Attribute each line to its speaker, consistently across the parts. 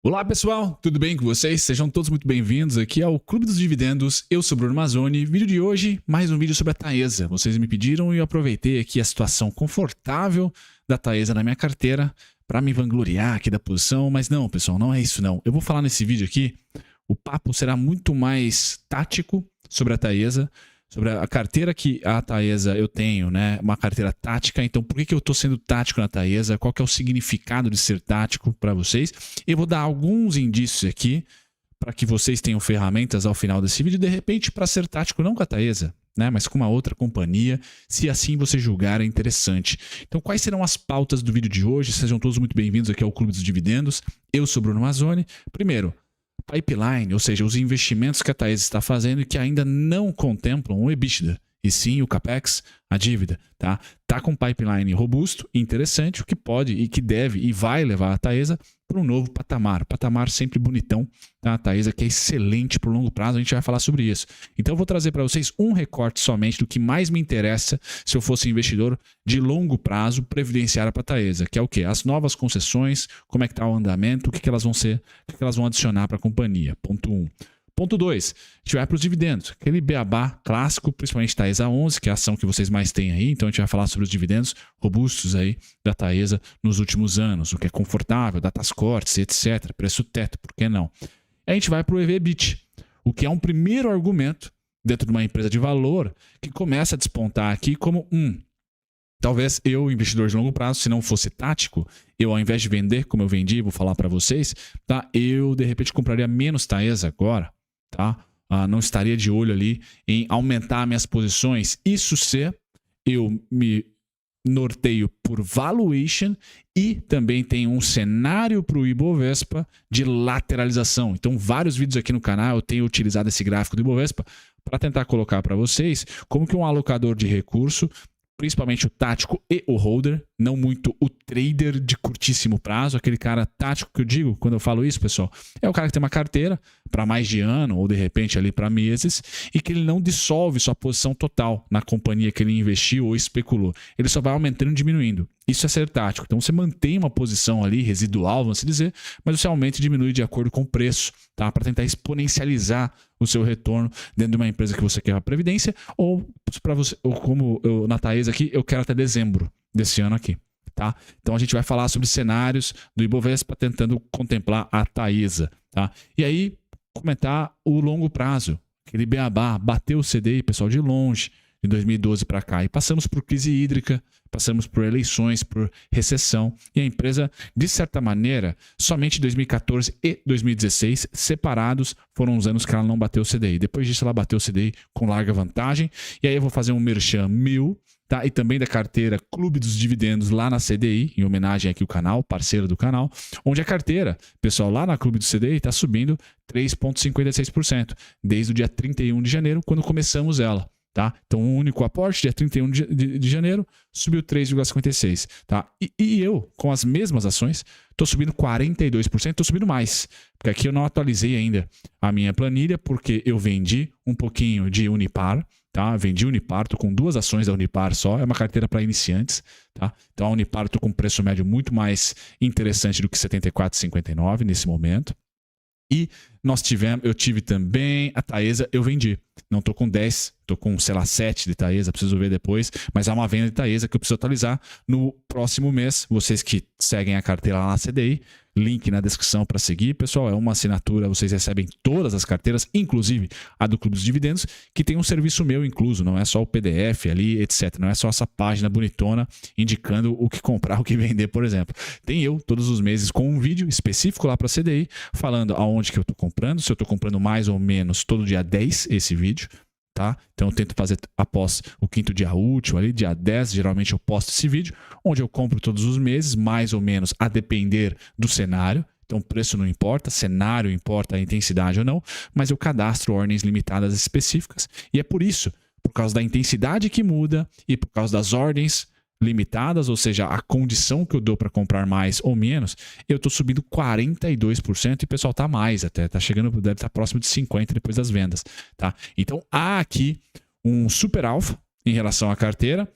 Speaker 1: Olá pessoal, tudo bem com vocês? Sejam todos muito bem-vindos aqui ao Clube dos Dividendos. Eu sou Bruno Mazzoni. Vídeo de hoje, mais um vídeo sobre a Taesa. Vocês me pediram e eu aproveitei aqui a situação confortável da Taesa na minha carteira para me vangloriar aqui da posição, mas não, pessoal, não é isso não. Eu vou falar nesse vídeo aqui, o papo será muito mais tático sobre a Taesa, sobre a carteira que a Taesa eu tenho, né? Uma carteira tática. Então, por que eu estou sendo tático na Taesa? Qual que é o significado de ser tático para vocês? Eu vou dar alguns indícios aqui para que vocês tenham ferramentas ao final desse vídeo, de repente, para ser tático não com a Taesa, né? Mas com uma outra companhia, se assim você julgar é interessante. Então, quais serão as pautas do vídeo de hoje? Sejam todos muito bem-vindos aqui ao Clube dos Dividendos. Eu sou Bruno Mazzoni. Primeiro, pipeline, ou seja, os investimentos que a Taesa está fazendo e que ainda não contemplam o EBITDA, e sim o CAPEX, a dívida, tá? Tá com um pipeline robusto, interessante, o que pode e que deve e vai levar a Taesa para um novo patamar sempre bonitão, tá? A Taesa que é excelente para o longo prazo, a gente vai falar sobre isso. Então eu vou trazer para vocês um recorte somente do que mais me interessa se eu fosse investidor de longo prazo previdenciário para a Taesa, que é o quê? As novas concessões, como é que está o andamento, o que elas vão ser, o que elas vão adicionar para a companhia. Ponto 1. Ponto 2, a gente vai para os dividendos, aquele beabá clássico, principalmente Taesa 11, que é a ação que vocês mais têm aí, então a gente vai falar sobre os dividendos robustos aí da Taesa nos últimos anos, o que é confortável, datas cortes, etc, preço teto, por que não? A gente vai para o EV/EBITDA, o que é um primeiro argumento dentro de uma empresa de valor que começa a despontar aqui como talvez eu, investidor de longo prazo, se não fosse tático, eu ao invés de vender como eu vendi, vou falar para vocês, tá? Eu de repente compraria menos Taesa agora, tá? Não estaria de olho ali em aumentar minhas posições. Isso se eu me norteio por valuation e também tem um cenário para o Ibovespa de lateralização. Então, vários vídeos aqui no canal eu tenho utilizado esse gráfico do Ibovespa para tentar colocar para vocês como que um alocador de recurso, principalmente o tático e o holder, não muito o trader de curtíssimo prazo, aquele cara tático que eu digo quando eu falo isso, pessoal, é o cara que tem uma carteira para mais de ano ou de repente ali para meses e que ele não dissolve sua posição total na companhia que ele investiu ou especulou. Ele só vai aumentando e diminuindo. Isso é ser tático. Então você mantém uma posição ali residual, vamos dizer, mas você aumenta e diminui de acordo com o preço, tá? Para tentar exponencializar o seu retorno dentro de uma empresa que você quer a previdência ou para você, ou como eu na Taesa aqui, eu quero até dezembro desse ano aqui, tá? Então a gente vai falar sobre cenários do Ibovespa tentando contemplar a Taesa, tá? E aí comentar o longo prazo, aquele beabá, bateu o CDI, pessoal, de longe, de 2012 para cá, e passamos por crise hídrica, passamos por eleições, por recessão, e a empresa, de certa maneira, somente 2014 e 2016, separados, foram os anos que ela não bateu o CDI. Depois disso, ela bateu o CDI com larga vantagem, e aí eu vou fazer um merchan meu, tá? E também da carteira Clube dos Dividendos lá na CDI, em homenagem aqui ao canal, parceiro do canal, onde a carteira, pessoal, lá na Clube do CDI está subindo 3,56%, desde o dia 31 de janeiro, quando começamos ela. Tá? Então, o único aporte, dia 31 de janeiro, subiu 3,56%. Tá? E eu, com as mesmas ações, estou subindo 42%, estou subindo mais. Porque aqui eu não atualizei ainda a minha planilha, porque eu vendi um pouquinho de Unipar. Tá? Vendi Unipar, estou com 2 ações da Unipar só, é uma carteira para iniciantes. Tá? Então, a Unipar estou com um preço médio muito mais interessante do que R$ 74,59 nesse momento. E eu tive também a Taesa, eu vendi. Não estou com 10, estou com, sei lá, 7 de Taesa, preciso ver depois. Mas há uma venda de Taesa que eu preciso atualizar no próximo mês. Vocês que seguem a carteira lá na CDI, link na descrição para seguir. Pessoal, é uma assinatura, vocês recebem todas as carteiras, inclusive a do Clube dos Dividendos, que tem um serviço meu incluso, não é só o PDF ali, etc. Não é só essa página bonitona indicando o que comprar, o que vender, por exemplo. Tem eu, todos os meses, com um vídeo específico lá para a CDI, falando aonde que eu estou comprando, se eu estou comprando mais ou menos todo dia 10 esse vídeo. Tá? Então eu tento fazer após o 5º dia útil, ali, dia 10, geralmente eu posto esse vídeo, onde eu compro todos os meses, mais ou menos a depender do cenário. Então preço não importa, cenário importa a intensidade ou não, mas eu cadastro ordens limitadas específicas. E é por isso, por causa da intensidade que muda e por causa das ordens limitadas, ou seja, a condição que eu dou para comprar mais ou menos, eu estou subindo 42% e o pessoal está mais até, está chegando, deve estar próximo de 50% depois das vendas. Tá? Então há aqui um super alfa em relação à carteira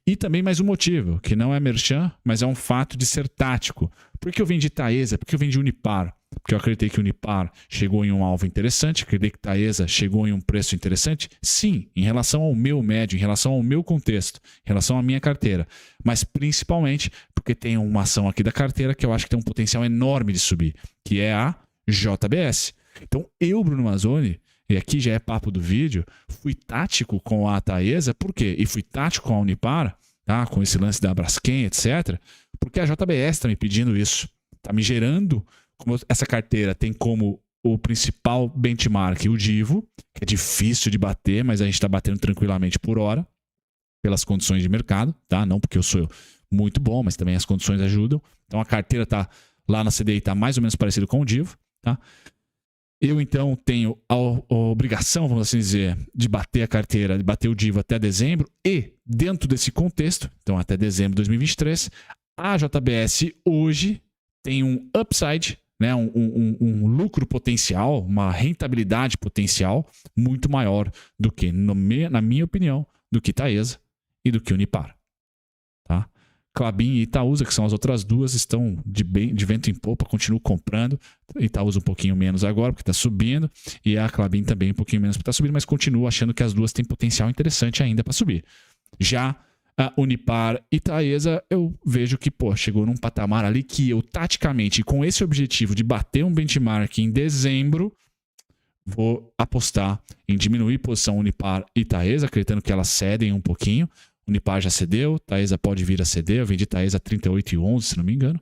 Speaker 1: e também mais um motivo, que não é merchan, mas é um fato de ser tático. Por que eu vendi Taesa? Por que eu vendi Unipar? porque eu acreditei que o Unipar chegou em um alvo interessante, acreditei que Taesa chegou em um preço interessante. Sim, em relação ao meu médio, em relação ao meu contexto, em relação à minha carteira. Mas principalmente porque tem uma ação aqui da carteira que eu acho que tem um potencial enorme de subir, que é a JBS. Então eu, Bruno Mazzoni, e aqui já é papo do vídeo, fui tático com a Taesa, por quê? E fui tático com a Unipar, tá? Com esse lance da Braskem, etc., porque a JBS está me pedindo isso. Está me gerando, como essa carteira tem como o principal benchmark o Divo, que é difícil de bater, mas a gente está batendo tranquilamente por hora, pelas condições de mercado, tá? Não porque eu sou muito bom, mas também as condições ajudam. Então a carteira está lá na CDI, está mais ou menos parecido com o Divo, tá? Eu, então, tenho a obrigação, vamos assim dizer, de bater a carteira, de bater o Divo até dezembro e, dentro desse contexto, então até dezembro de 2023, a JBS hoje tem um upside, né, um lucro potencial, uma rentabilidade potencial muito maior do que, na minha opinião, do que Taesa e do que Unipar. Tá? Klabin e Itaúsa, que são as outras duas, estão de vento em popa, continuo comprando. Itaúsa um pouquinho menos agora, porque está subindo, e a Klabin também um pouquinho menos, porque está subindo, mas continuo achando que as duas têm potencial interessante ainda para subir. Já a Unipar e Taesa, eu vejo que chegou num patamar ali que eu, taticamente, com esse objetivo de bater um benchmark em dezembro, vou apostar em diminuir posição Unipar e Taesa, acreditando que elas cedem um pouquinho. Unipar já cedeu, Taesa pode vir a ceder. Eu vendi Taesa 38,11, se não me engano.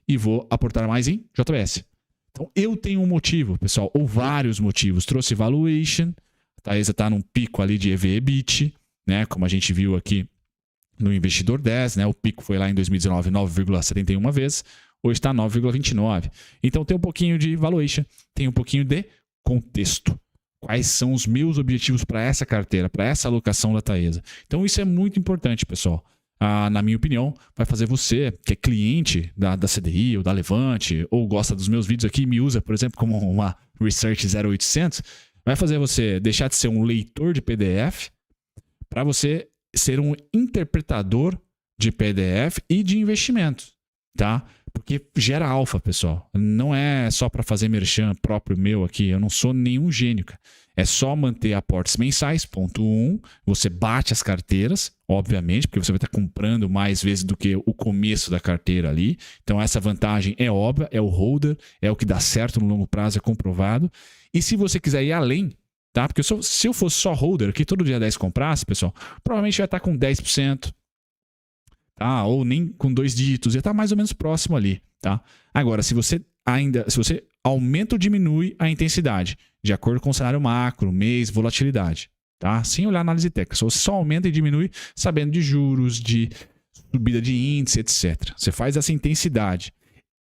Speaker 1: E vou aportar mais em JBS. Então, eu tenho um motivo, pessoal, ou vários motivos. Trouxe valuation. A Taesa está num pico ali de EV/EBIT, né? Como a gente viu aqui no Investidor 10, né? O pico foi lá em 2019, 9,71 vezes. Hoje está 9,29. Então, tem um pouquinho de valuation, tem um pouquinho de contexto. Quais são os meus objetivos para essa carteira, para essa alocação da Taesa. Então isso é muito importante, pessoal. Na minha opinião, vai fazer você, que é cliente da CDI ou da Levante, ou gosta dos meus vídeos aqui e me usa, por exemplo, como uma Research 0800, vai fazer você deixar de ser um leitor de PDF para você ser um interpretador de PDF e de investimentos, tá? Porque gera alfa, pessoal. Não é só para fazer merchan próprio meu aqui. Eu não sou nenhum gênio, cara. É só manter aportes mensais, ponto 1. Você bate as carteiras, obviamente, porque você vai estar comprando mais vezes do que o começo da carteira ali. Então essa vantagem é óbvia, é o holder, é o que dá certo no longo prazo, é comprovado. E se você quiser ir além, tá? Porque se eu fosse só holder, que todo dia 10 comprasse, pessoal, provavelmente vai estar com 10%. Tá? Ou nem com 2 dígitos, já está mais ou menos próximo ali, tá? Agora, se você aumenta ou diminui a intensidade, de acordo com o cenário macro, mês, volatilidade, tá? Sem olhar a análise técnica, se você só aumenta e diminui, sabendo de juros, de subida de índice, etc. Você faz essa intensidade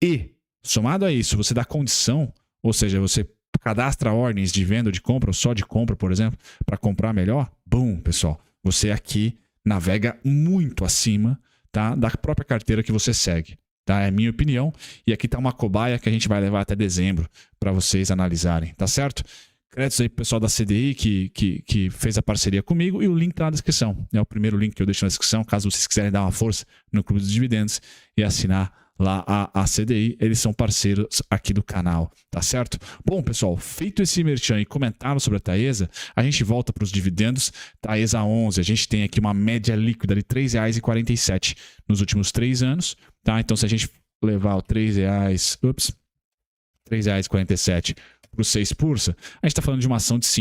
Speaker 1: e, somado a isso, você dá condição, ou seja, você cadastra ordens de venda ou de compra, ou só de compra, por exemplo, para comprar melhor, bum, pessoal, você aqui navega muito acima, tá, da própria carteira que você segue. Tá? É a minha opinião. E aqui está uma cobaia que a gente vai levar até dezembro para vocês analisarem. Tá certo? Créditos aí pro pessoal da CDI que fez a parceria comigo. E o link está na descrição. É o primeiro link que eu deixo na descrição. Caso vocês quiserem dar uma força no Clube dos Dividendos e assinar lá a CDI, eles são parceiros aqui do canal, tá certo? Bom, pessoal, feito esse merchan e comentário sobre a Taesa, a gente volta para os dividendos. Taesa 11, a gente tem aqui uma média líquida de R$ 3,47 nos últimos 3 anos, tá? Então, se a gente levar o R$ 3,47 para os 6 pursa, a gente está falando de uma ação de R$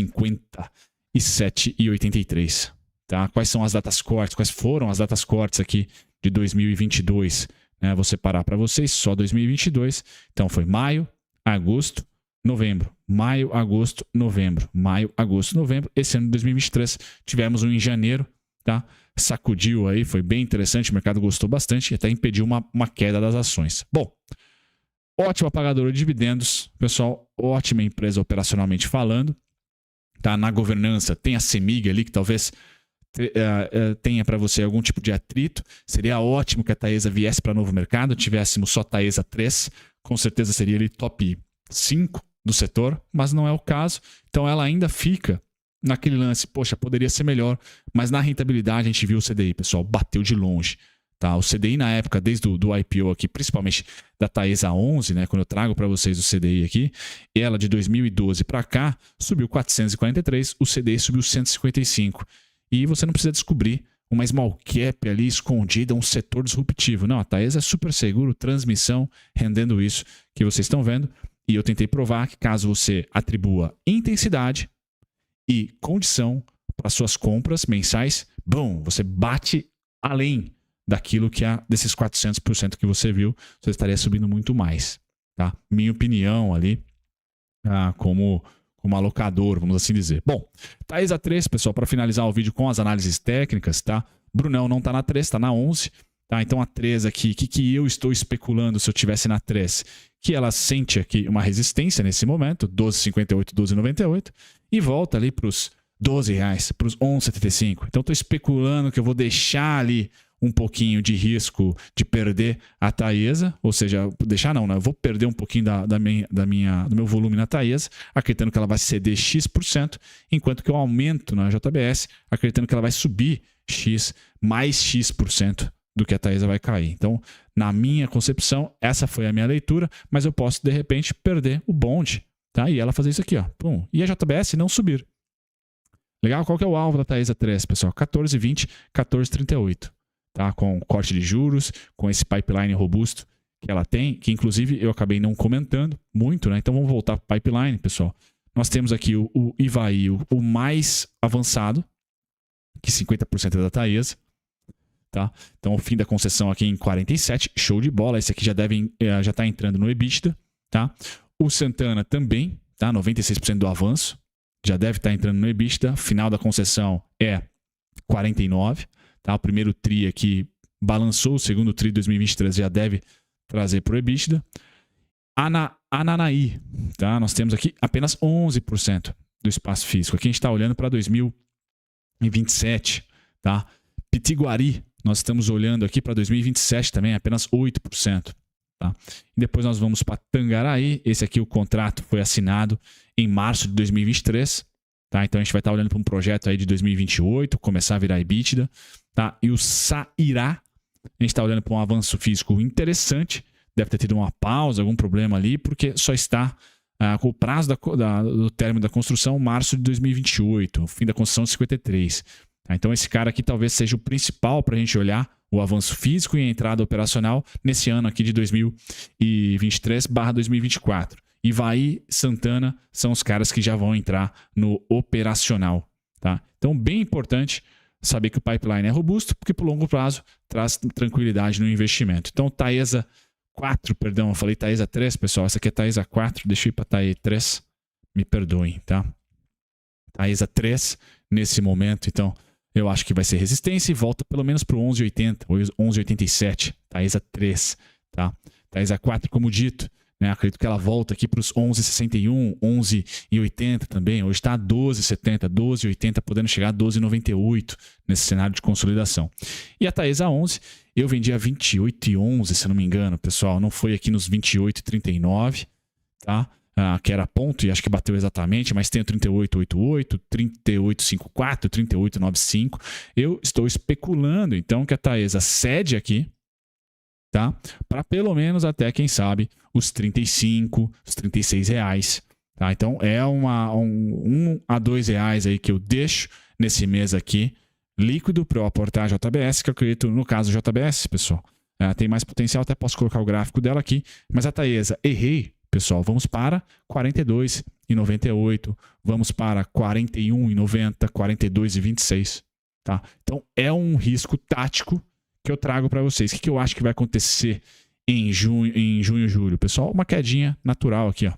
Speaker 1: 57,83, tá? Quais são as datas cortes? Quais foram as datas cortes aqui de 2022? Vou separar para vocês só 2022. Então foi maio, agosto, novembro. Maio, agosto, novembro. Maio, agosto, novembro. Esse ano de 2023 tivemos um em janeiro, tá? Sacudiu aí, foi bem interessante. O mercado gostou bastante e até impediu uma queda das ações. Bom, ótima pagadora de dividendos, pessoal. Ótima empresa operacionalmente falando. Tá? Na governança tem a CEMIG ali que talvez tenha para você algum tipo de atrito. Seria ótimo que a Taesa viesse para novo mercado, tivéssemos só Taesa 3, com certeza seria ele top 5 do setor, mas não é o caso. Então ela ainda fica naquele lance, poxa, poderia ser melhor, mas na rentabilidade a gente viu o CDI, pessoal, bateu de longe, Tá? O CDI na época, desde o do IPO aqui, principalmente da Taesa 11, né, quando eu trago para vocês o CDI aqui, ela de 2012 para cá subiu 443, o CDI subiu 155. E você não precisa descobrir uma small cap ali escondida, um setor disruptivo. Não, a Taesa é super seguro, transmissão, rendendo isso que vocês estão vendo. E eu tentei provar que caso você atribua intensidade e condição para suas compras mensais, bom, você bate além daquilo que desses 400% que você viu, você estaria subindo muito mais, tá? Minha opinião ali, como alocador, vamos assim dizer. Bom, Taesa 3, pessoal, para finalizar o vídeo com as análises técnicas, tá? Brunão não tá na 3, tá na 11, tá? Então a 3 aqui, o que eu estou especulando se eu tivesse na 3? Que ela sente aqui uma resistência nesse momento, 12,58, 12,98, e volta ali para os R$12, para os 11,75. Então estou especulando que eu vou deixar ali um pouquinho de risco de perder a Taesa, ou seja, deixar não, né? Eu vou perder um pouquinho do meu volume na Taesa, acreditando que ela vai ceder X%, enquanto que eu aumento na JBS, acreditando que ela vai subir mais X% do que a Taesa vai cair. Então, na minha concepção, essa foi a minha leitura, mas eu posso, de repente, perder o bonde, tá? E ela fazer isso aqui, ó. Pum. E a JBS não subir. Legal? Qual que é o alvo da Taesa 3, pessoal? 14,20, 14,38. Tá? Com corte de juros, com esse pipeline robusto que ela tem, que inclusive eu acabei não comentando muito, né? Então vamos voltar para o pipeline, pessoal. Nós temos aqui o Ivaí, o mais avançado, que 50% é da Taesa. Tá? Então o fim da concessão aqui em 47, show de bola. Esse aqui já está entrando no EBITDA. Tá? O Santana também, tá? 96% do avanço, já deve estar entrando no EBITDA. Final da concessão é 49. Tá? O primeiro TRI aqui balançou, o segundo TRI de 2023 já deve trazer para o EBITDA. Ananaí, tá? Nós temos aqui apenas 11% do espaço físico. Aqui a gente está olhando para 2027. Tá? Pitiguari, nós estamos olhando aqui para 2027 também, apenas 8%. Tá? E depois nós vamos para Tangaraí. Esse aqui, o contrato foi assinado em março de 2023. Tá? Então a gente vai estar olhando para um projeto aí de 2028, começar a virar EBITDA. Tá? E o Sairá, a gente está olhando para um avanço físico interessante. Deve ter tido uma pausa, algum problema ali, porque só está com o prazo do término da construção, março de 2028, o fim da construção de 53. Tá? Então esse cara aqui talvez seja o principal para a gente olhar o avanço físico e a entrada operacional nesse ano aqui de 2023/2024. Ivaí, Santana são os caras que já vão entrar no operacional. Tá? Então, bem importante saber que o pipeline é robusto, porque por longo prazo traz tranquilidade no investimento. Então, Taesa 4, perdão, eu falei Taesa 3, pessoal. Essa aqui é Taesa 4, deixa eu ir para Taesa 3, me perdoem, tá? Taesa 3, nesse momento, então, eu acho que vai ser resistência e volta pelo menos para o 11,80 ou 11,87. Taesa 3, tá? Taesa 4, como dito, né? Acredito que ela volta aqui para os 11,61, 11,80 também. Hoje está a 12,70, 12,80, podendo chegar a 12,98 nesse cenário de consolidação. E a Taesa 11, eu vendi a 28,11, se não me engano, pessoal. Não foi aqui nos 28,39, tá? Que era ponto e acho que bateu exatamente, mas tem o 38,88, 38,54, 38,95. Eu estou especulando, então, que a Taesa cede aqui, tá? Para pelo menos até, quem sabe, os 35, os 36 reais. Tá? Então é $1 a R$2 aí que eu deixo nesse mês aqui, líquido, para eu aportar a JBS, que eu acredito no caso JBS, pessoal. Tem mais potencial, até posso colocar o gráfico dela aqui. Mas a Taesa, errei, pessoal. Vamos para 42,98, vamos para 41,90, 42,26. Tá? Então é um risco tático que eu trago para vocês. O que eu acho que vai acontecer em junho e julho? Pessoal, uma quedinha natural aqui, ó,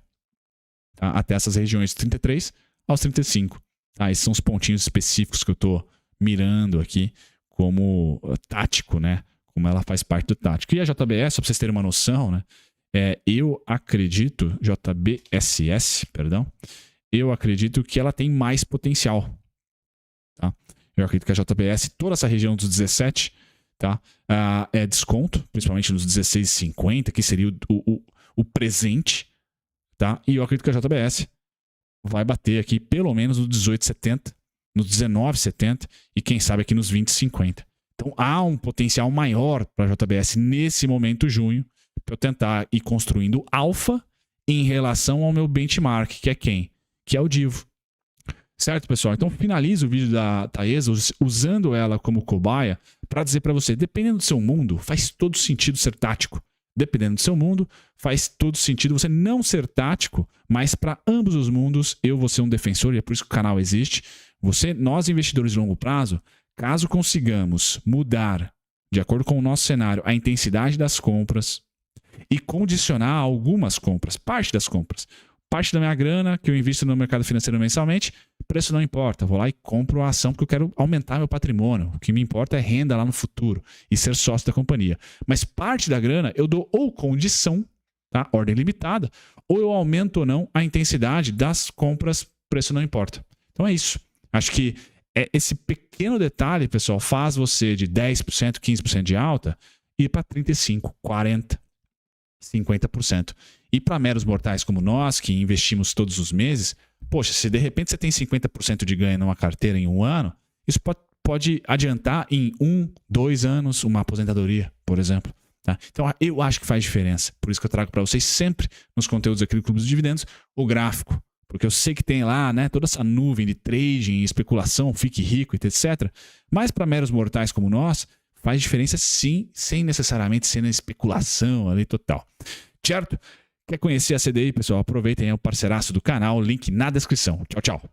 Speaker 1: tá? Até essas regiões de 33 aos 35. Tá? Esses são os pontinhos específicos que eu estou mirando aqui como tático, né? Como ela faz parte do tático. E a JBS, só para vocês terem uma noção, né? Eu acredito, JBSS, perdão, eu acredito que ela tem mais potencial. Tá? Eu acredito que a JBS, toda essa região dos 17, tá? É desconto, principalmente nos 16,50, que seria o presente. Tá? E eu acredito que a JBS vai bater aqui pelo menos no 18,70, no 19,70 e quem sabe aqui nos 20,50. Então há um potencial maior para a JBS nesse momento, junho, para eu tentar ir construindo alfa em relação ao meu benchmark, que é quem? Que é o Divo. Certo, pessoal? Então finalizo o vídeo da Taesa usando ela como cobaia para dizer para você, dependendo do seu mundo, faz todo sentido ser tático. Dependendo do seu mundo, faz todo sentido você não ser tático, mas para ambos os mundos eu vou ser um defensor, e é por isso que o canal existe. Nós investidores de longo prazo, caso consigamos mudar, de acordo com o nosso cenário, a intensidade das compras e condicionar algumas compras, parte das compras, parte da minha grana que eu invisto no mercado financeiro mensalmente, preço não importa. Vou lá e compro a ação porque eu quero aumentar meu patrimônio. O que me importa é renda lá no futuro e ser sócio da companhia. Mas parte da grana eu dou ou condição, tá? Ordem limitada, ou eu aumento ou não a intensidade das compras, preço não importa. Então é isso. Acho que esse pequeno detalhe, pessoal, faz você de 10%, 15% de alta ir para 35%, 40%. 50%. E para meros mortais como nós, que investimos todos os meses, poxa, se de repente você tem 50% de ganho numa carteira em um ano, isso pode adiantar em 1, 2 anos uma aposentadoria, por exemplo. Tá? Então eu acho que faz diferença. Por isso que eu trago para vocês sempre nos conteúdos aqui do Clube dos Dividendos o gráfico. Porque eu sei que tem lá, né, toda essa nuvem de trading, especulação, fique rico, etc. Mas para meros mortais como nós, faz diferença sim, sem necessariamente ser na especulação ali total. Certo? Quer conhecer a CDI, pessoal? Aproveitem, é o parceiraço do canal, link na descrição. Tchau, tchau.